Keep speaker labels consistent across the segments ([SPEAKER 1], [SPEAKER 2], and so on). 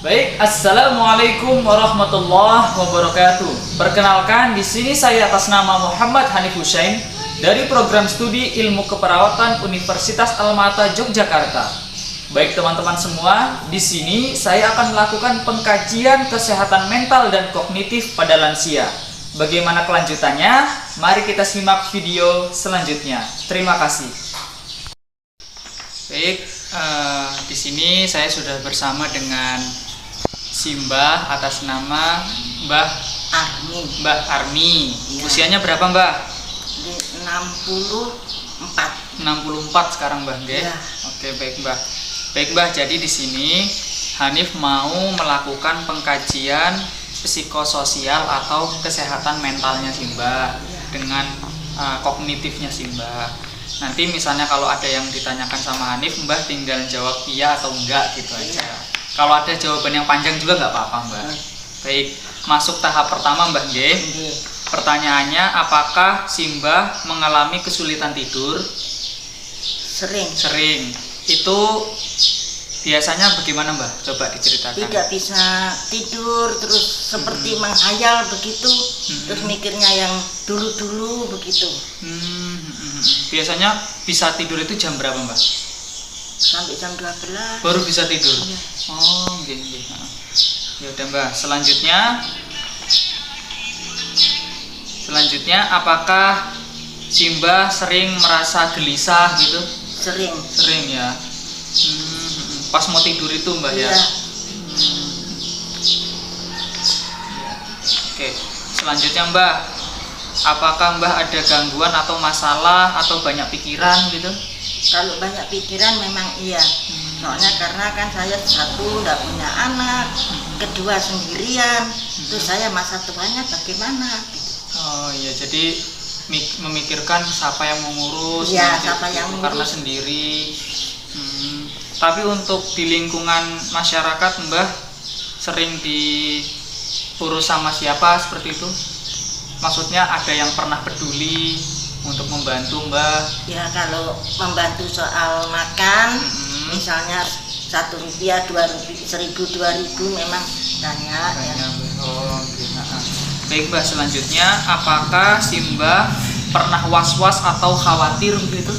[SPEAKER 1] Baik, assalamualaikum warahmatullahi wabarakatuh. Perkenalkan, di sini saya atas nama Muhammad Hanif Hussein dari program studi Ilmu Keperawatan Universitas Almata Yogyakarta. Baik teman-teman semua, di sini saya akan melakukan pengkajian kesehatan mental dan kognitif pada lansia. Bagaimana kelanjutannya? Mari kita simak video selanjutnya. Terima kasih. Baik, di sini saya sudah bersama dengan si Mbah atas nama Mbah Armi.
[SPEAKER 2] Ya.
[SPEAKER 1] Usianya berapa Mbah?
[SPEAKER 2] 64.
[SPEAKER 1] 64 sekarang Mbah, nggih?
[SPEAKER 2] Ya.
[SPEAKER 1] Oke, baik Mbah. Baik Mbah, jadi di sini Hanif mau melakukan pengkajian psikososial atau kesehatan mentalnya si Mbah dengan kognitifnya si Mbah. Nanti misalnya kalau ada yang ditanyakan sama Hanif, Mbah tinggal jawab iya atau enggak gitu aja. Kalau ada jawaban yang panjang juga nggak apa-apa Mbah. Baik, masuk tahap pertama Mbah nggih. Pertanyaannya, apakah si Mbah mengalami kesulitan tidur?
[SPEAKER 2] Sering.
[SPEAKER 1] Itu biasanya bagaimana Mbah? Coba diceritakan.
[SPEAKER 2] Tidak bisa tidur, terus seperti menghayal begitu, terus mikirnya yang dulu-dulu begitu.
[SPEAKER 1] Biasanya bisa tidur itu jam berapa Mbah?
[SPEAKER 2] Sampai jam 12.
[SPEAKER 1] Baru bisa tidur?
[SPEAKER 2] Iya.
[SPEAKER 1] Oh, nggih. Ya udah Mbah, selanjutnya apakah si Mbah sering merasa gelisah gitu?
[SPEAKER 2] Sering
[SPEAKER 1] Ya. Pas mau tidur itu Mbah ya?
[SPEAKER 2] Iya.
[SPEAKER 1] Oke, selanjutnya Mbah, apakah Mbah ada gangguan atau masalah atau banyak pikiran gitu?
[SPEAKER 2] Kalau banyak pikiran memang iya. Soalnya karena kan saya satu tidak punya anak, kedua sendirian, terus saya masa tuanya bagaimana?
[SPEAKER 1] Oh iya, jadi memikirkan siapa yang mengurus,
[SPEAKER 2] Iya,
[SPEAKER 1] nanti
[SPEAKER 2] siapa yang
[SPEAKER 1] karena
[SPEAKER 2] mengurus.
[SPEAKER 1] sendiri. Tapi untuk di lingkungan masyarakat Mbah sering diurus sama siapa seperti itu? Maksudnya ada yang pernah peduli untuk membantu Mbah?
[SPEAKER 2] Ya kalau membantu soal makan, misalnya Rp1, Rp2, Rp1.000, Rp2.000 memang banyak ya.
[SPEAKER 1] Oh, gitu. Baik Mbah, selanjutnya apakah si Mbah pernah was-was atau khawatir begitu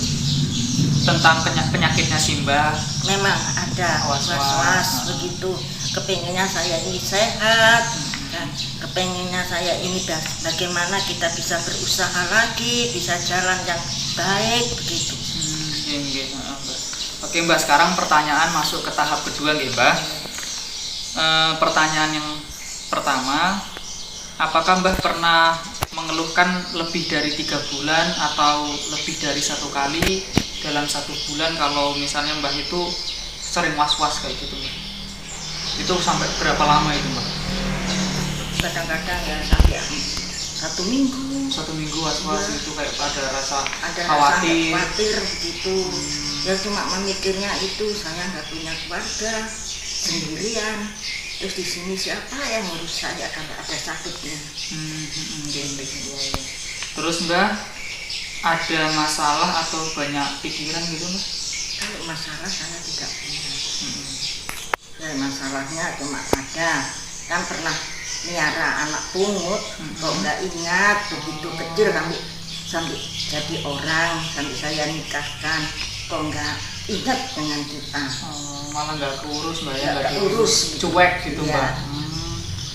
[SPEAKER 1] tentang penyakitnya si Mbah?
[SPEAKER 2] Memang ada was-was begitu. Kepengennya saya ini sehat, kan? Kepengennya saya ini bagaimana kita bisa berusaha lagi, bisa jalan yang baik begitu.
[SPEAKER 1] Oke Mbah, sekarang pertanyaan masuk ke tahap kedua nggih Mbah. Pertanyaan yang pertama, apakah Mbah pernah mengeluhkan lebih dari 3 bulan atau lebih dari 1 kali dalam 1 bulan kalau misalnya Mbah itu sering was-was kayak gitu Mbah? Itu sampai berapa lama itu Mbah?
[SPEAKER 2] Kadang-kadang ya sampai 1 minggu.
[SPEAKER 1] 1 minggu was-was
[SPEAKER 2] Ya.
[SPEAKER 1] itu kayak ada rasa
[SPEAKER 2] Ada
[SPEAKER 1] khawatir.
[SPEAKER 2] rasa khawatir begitu. Ya cuma memikirnya itu saya nggak punya keluarga, sendirian. Terus di sini siapa yang ngurus saya kalau ada sakitnya?
[SPEAKER 1] Terus Mbah ada masalah atau banyak pikiran gitu Mbah?
[SPEAKER 2] Kalau masalah saya tidak punya. Ya masalahnya cuma ada, kan pernah miara anak pungut, kok nggak ingat begitu kecil sampai jadi orang, sampai saya nikahkan, kok nggak ingat dengan kita.
[SPEAKER 1] Malah nggak keurus Mbak ya,
[SPEAKER 2] Nggak keurus,
[SPEAKER 1] cuek gitu
[SPEAKER 2] ya.
[SPEAKER 1] Mbak.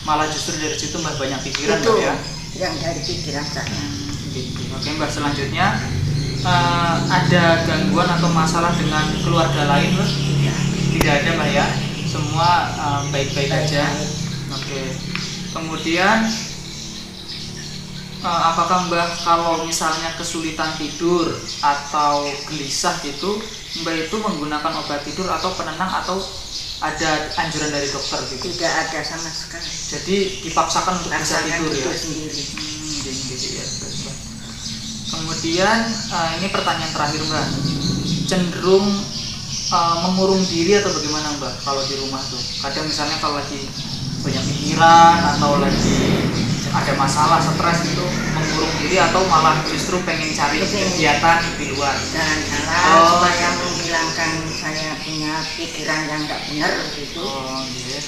[SPEAKER 1] Malah justru dari situ Mbak banyak pikiran
[SPEAKER 2] Itu
[SPEAKER 1] Mbak ya.
[SPEAKER 2] yang dari pikiran saya.
[SPEAKER 1] Gitu. Oke Mbak, selanjutnya ada gangguan atau masalah dengan keluarga lain Mbak?
[SPEAKER 2] Ya.
[SPEAKER 1] Tidak ada Mbak ya, semua baik-baik aja. Oke. Kemudian apakah Mbah kalau misalnya kesulitan tidur atau gelisah gitu, Mbah itu menggunakan obat tidur atau penenang atau ada anjuran dari dokter gitu?
[SPEAKER 2] Tidak ada sama sekali.
[SPEAKER 1] Jadi dipaksakan untuk bisa tidur ya?
[SPEAKER 2] Sendiri.
[SPEAKER 1] Ya. Kemudian ini pertanyaan terakhir Mbak, cenderung mengurung diri atau bagaimana Mbak kalau di rumah tuh? Kadang misalnya kalau lagi banyak pikiran atau lagi ada masalah, stres gitu, mengurung diri atau malah justru pengen cari kegiatan di luar?
[SPEAKER 2] Jalan-jalan supaya menghilangkan saya punya pikiran yang nggak benar gitu.
[SPEAKER 1] Oh, iya.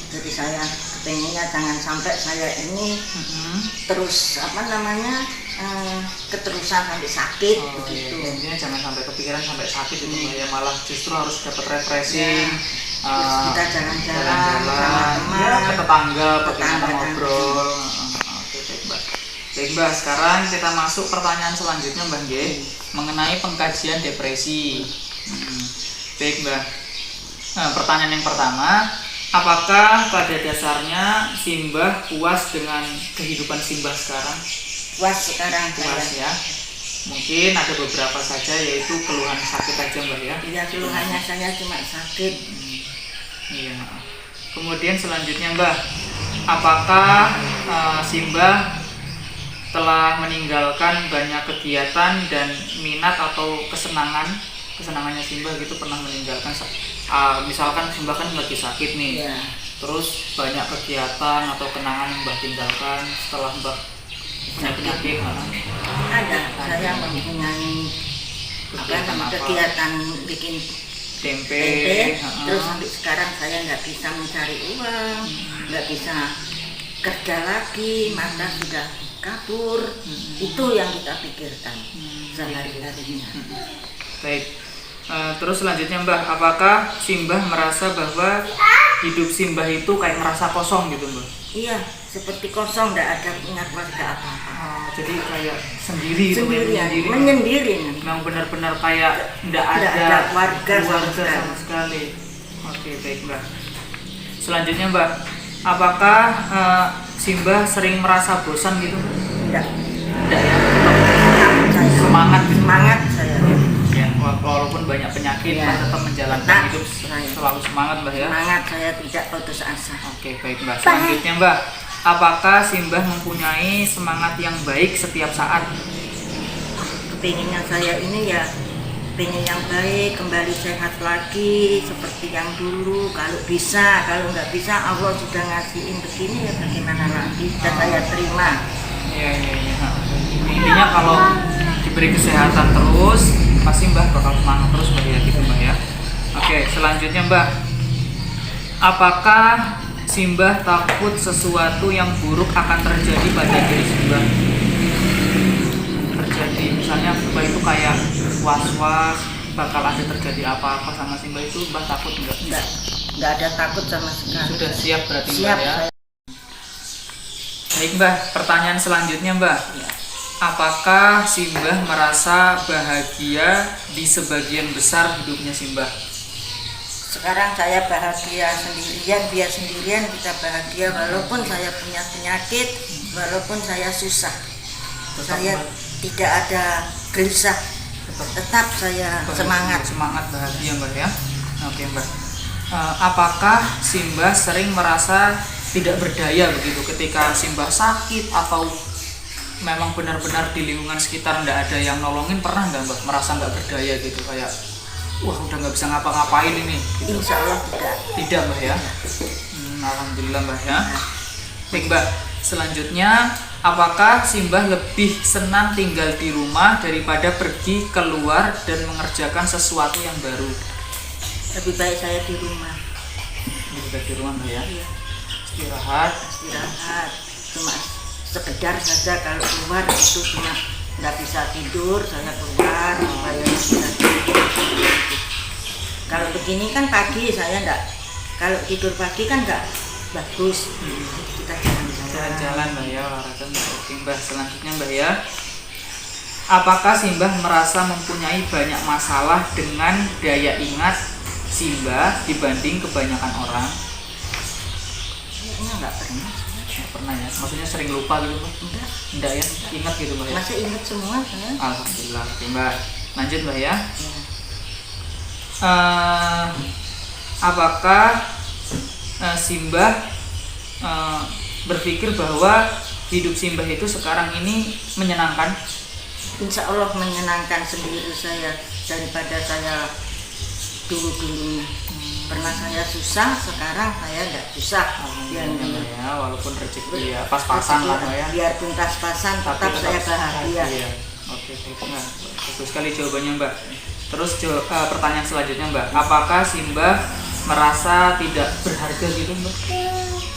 [SPEAKER 2] Jadi saya pengennya jangan sampai saya ini terus keterusan sampai sakit begitu.
[SPEAKER 1] Iya. Intinya jangan sampai kepikiran sampai sakit itu Mbak ya, malah justru harus dapat refreshing.
[SPEAKER 2] Terus kita jalan-jalan sama
[SPEAKER 1] ya, ke tetangga, bagaimana
[SPEAKER 2] tetangga.
[SPEAKER 1] ngobrol. Oke, baik Mbak. Baik Mbak, sekarang kita masuk pertanyaan selanjutnya Mbak G, mengenai pengkajian depresi. Baik Mbak. Nah, pertanyaan yang pertama, apakah pada dasarnya Simbah puas dengan kehidupan Simbah sekarang?
[SPEAKER 2] Puas sekarang
[SPEAKER 1] Puas
[SPEAKER 2] saya.
[SPEAKER 1] ya. Mungkin ada beberapa saja, yaitu keluhan sakit aja Mbak ya.
[SPEAKER 2] Iya, keluhannya saya cuma sakit.
[SPEAKER 1] Iya. Kemudian selanjutnya Mbak, apakah Simbah telah meninggalkan banyak kegiatan dan minat atau kesenangannya Simbah gitu, pernah meninggalkan misalkan Simbah kan lagi sakit nih,
[SPEAKER 2] Iya.
[SPEAKER 1] terus banyak kegiatan atau kenangan yang Mbah tinggalkan setelah Mbah punya penyakit?
[SPEAKER 2] Ada, saya mempunyai kegiatan bikin
[SPEAKER 1] Tempe,
[SPEAKER 2] terus sampai sekarang saya nggak bisa mencari uang, nggak bisa kerja lagi, mata sudah kabur. Itu yang kita pikirkan sehari-harinya.
[SPEAKER 1] Baik. Terus selanjutnya Mbah, apakah Simbah merasa bahwa hidup Simbah itu kayak merasa kosong gitu Mbah?
[SPEAKER 2] Iya, seperti kosong, nggak ada punya keluarga apa-apa.
[SPEAKER 1] Jadi kayak sendiri gitu,
[SPEAKER 2] menyendiri.
[SPEAKER 1] Memang benar-benar kayak nggak
[SPEAKER 2] Nggak
[SPEAKER 1] ada
[SPEAKER 2] ada keluarga
[SPEAKER 1] sama sekali. Oke, baik Mbak. Selanjutnya Mbak, apakah Simbah sering merasa bosan gitu?
[SPEAKER 2] Enggak.
[SPEAKER 1] Enggak ya?
[SPEAKER 2] Semangat
[SPEAKER 1] Semangat gitu.
[SPEAKER 2] Semangat saya.
[SPEAKER 1] Ya, walaupun banyak penyakit,
[SPEAKER 2] Ya.
[SPEAKER 1] Mbak tetap menjalankan
[SPEAKER 2] Tetap
[SPEAKER 1] hidup
[SPEAKER 2] saya.
[SPEAKER 1] selalu semangat Mbak ya.
[SPEAKER 2] Semangat, saya tidak putus asa.
[SPEAKER 1] Oke, baik Mbak. Selanjutnya Mbak, apakah Simbah mempunyai semangat yang baik setiap saat?
[SPEAKER 2] Kepinginnya saya ini ya pengen yang baik, kembali sehat lagi seperti yang dulu. Kalau bisa, kalau nggak bisa Allah sudah ngasihin begini ya bagaimana lagi, dan saya terima.
[SPEAKER 1] Iya. Intinya kalau diberi kesehatan terus, pasti Mbah bakal semangat terus Mbak ya, gitu Mbak ya. Oke, selanjutnya Mbak, apakah Simbah takut sesuatu yang buruk akan terjadi pada diri Simbah? Terjadi, misalnya Simbah itu kayak was-was bakal ada terjadi apa-apa sama Simbah, itu Mbah takut enggak?
[SPEAKER 2] Nggak ada takut sama sekali.
[SPEAKER 1] Sudah siap berarti
[SPEAKER 2] Siap
[SPEAKER 1] Mbah ya?
[SPEAKER 2] saya.
[SPEAKER 1] Baik Mbah, pertanyaan selanjutnya Mbah. Apakah Simbah merasa bahagia di sebagian besar hidupnya Simbah?
[SPEAKER 2] Sekarang saya bahagia sendirian, dia sendirian, kita bahagia walaupun saya punya penyakit, walaupun saya susah. Saya tidak ada gelisah, tetap saya semangat.
[SPEAKER 1] Semangat bahagia Mbak ya. Oke Mbak. Apakah Simbah sering merasa tidak berdaya begitu ketika Simbah sakit, atau memang benar-benar di lingkungan sekitar tidak ada yang nolongin? Pernah nggak Mbak merasa nggak berdaya gitu, kayak wah udah nggak bisa ngapa-ngapain ini gitu?
[SPEAKER 2] Insya Allah
[SPEAKER 1] Tidak Mbak ya. Alhamdulillah Mbak ya. Baik Mbak, selanjutnya apakah Simbah lebih senang tinggal di rumah daripada pergi keluar dan mengerjakan sesuatu yang baru?
[SPEAKER 2] lebih baik saya di rumah.
[SPEAKER 1] Lebih baik di rumah Mbak ya.
[SPEAKER 2] Iya.
[SPEAKER 1] Istirahat.
[SPEAKER 2] Cuma sekedar saja, kalau keluar itu cuma nggak bisa tidur, saya keluar supaya bisa tidur. Kalau begini kan pagi saya nggak, kalau tidur pagi kan nggak bagus. Kita
[SPEAKER 1] Jalan-jalan Mbak ya, olahraga Mbak. Oke Mbak, selanjutnya Mbak ya, apakah Simbah merasa mempunyai banyak masalah dengan daya ingat Simbah dibanding kebanyakan orang?
[SPEAKER 2] Kayaknya nggak pernah.
[SPEAKER 1] Nggak pernah ya, maksudnya sering lupa gitu Mbak? Enggak ya, ingat gitu Mbak ya?
[SPEAKER 2] Masih ingat semua saya.
[SPEAKER 1] Alhamdulillah. Oke Mbak, lanjut Mbak ya. Apakah Simbah berpikir bahwa hidup Simbah itu sekarang ini menyenangkan?
[SPEAKER 2] Insya Allah menyenangkan sendiri saya daripada saya dulu-dulunya. Pernah saya susah, sekarang saya tidak susah.
[SPEAKER 1] Alhamdulillah ya, walaupun rezeki ya pas-pasan lah Mbak ya.
[SPEAKER 2] Biarpun pas-pasan, tetap saya bahagia.
[SPEAKER 1] Iya. Oke, baik. Bagus sekali jawabannya Mbak. Terus pertanyaan selanjutnya Mbak, apakah Simbah merasa tidak berharga gitu Mbak?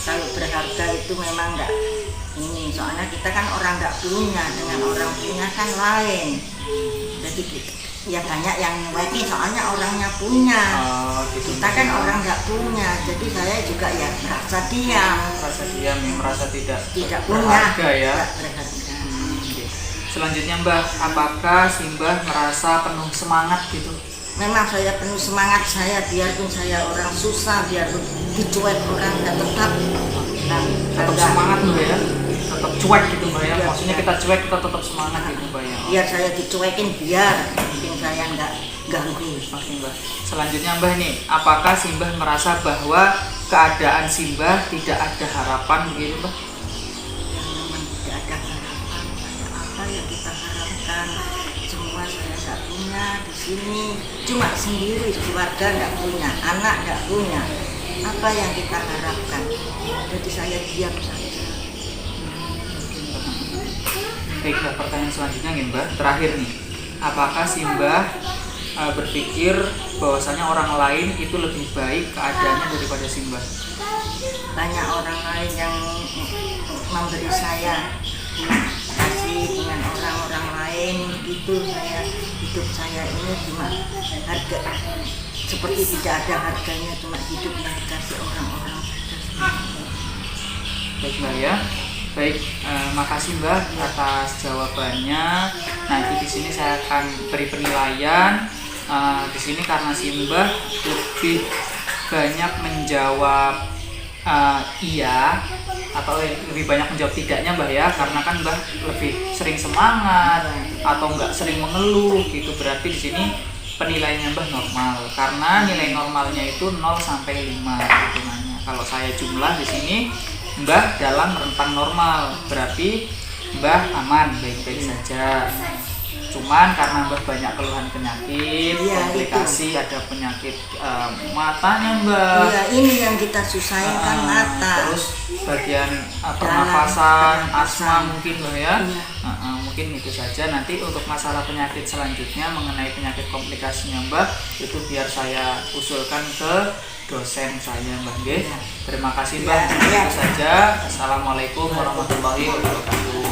[SPEAKER 2] Kalau berharga itu memang enggak ini, soalnya kita kan orang nggak punya, dengan orang punya kan lain. Jadi ya banyak yang nyuekin soalnya orangnya punya.
[SPEAKER 1] Gitu,
[SPEAKER 2] Kita kan orang nggak punya, jadi saya juga ya merasa diam.
[SPEAKER 1] Merasa diam, ya, merasa tidak
[SPEAKER 2] punya,
[SPEAKER 1] berharga ya.
[SPEAKER 2] tidak berharga.
[SPEAKER 1] Oke. Selanjutnya Mbak, apakah si Mbah merasa penuh semangat gitu?
[SPEAKER 2] Memang saya penuh semangat, saya biarpun saya orang susah, biarpun dicuek orang dan tetap
[SPEAKER 1] Semangat Mbak ya, tetap cuek gitu Mbak ya.
[SPEAKER 2] Iya,
[SPEAKER 1] Maksudnya kita cuek, kita tetap semangat gitu Mbak ya.
[SPEAKER 2] Biar saya dicuekin, biar mungkin saya nggak ganggu.
[SPEAKER 1] Oke Mbah. Selanjutnya Mbah nih, apakah si Mbah merasa bahwa keadaan si Mbah tidak ada harapan begitu Mbah?
[SPEAKER 2] Memang tidak ada harapan, apa yang kita harapkan? Semua saya nggak punya di sini, cuma sendiri, keluarga nggak punya, anak nggak punya. Apa yang kita harapkan? Jadi saya diam saja.
[SPEAKER 1] Baik Mbah, pertanyaan selanjutnya nih Mbah, terakhir nih. Apakah si Mbah berpikir bahwasanya orang lain itu lebih baik keadaannya daripada si Mbah?
[SPEAKER 2] Banyak orang lain yang memberi saya kasih dengan orang-orang lain gitu. Saya hidup saya ini cuma harga seperti tidak ada harganya, cuma hidup yang dikasih orang-orang.
[SPEAKER 1] Baik Mbah ya. Baik, makasih Mbah atas jawabannya. Nanti di sini saya akan beri penilaian. Di sini karena si Mbah lebih banyak menjawab iya atau lebih banyak menjawab tidaknya Mbah ya, karena kan Mbah lebih sering semangat atau enggak sering mengeluh gitu. Berarti di sini penilaiannya Mbah normal, karena nilai normalnya itu 0 sampai 5 hitungannya. Kalau saya jumlah di sini Mbah dalam rentang normal, berarti Mbah aman, baik-baik saja. Cuman karena Mbah banyak keluhan penyakit, komplikasi, ada penyakit matanya Mbah.
[SPEAKER 2] Iya, ini yang kita susahin kan mata.
[SPEAKER 1] Terus bagian pernapasan, asma mungkin Mbah ya.
[SPEAKER 2] Iya.
[SPEAKER 1] Mungkin itu saja. Nanti untuk masalah penyakit selanjutnya mengenai penyakit komplikasinya Mbah, itu biar saya usulkan ke dosen saya Mbah nggih. Terima kasih Mbah. Itu saja. Assalamualaikum warahmatullahi wabarakatuh.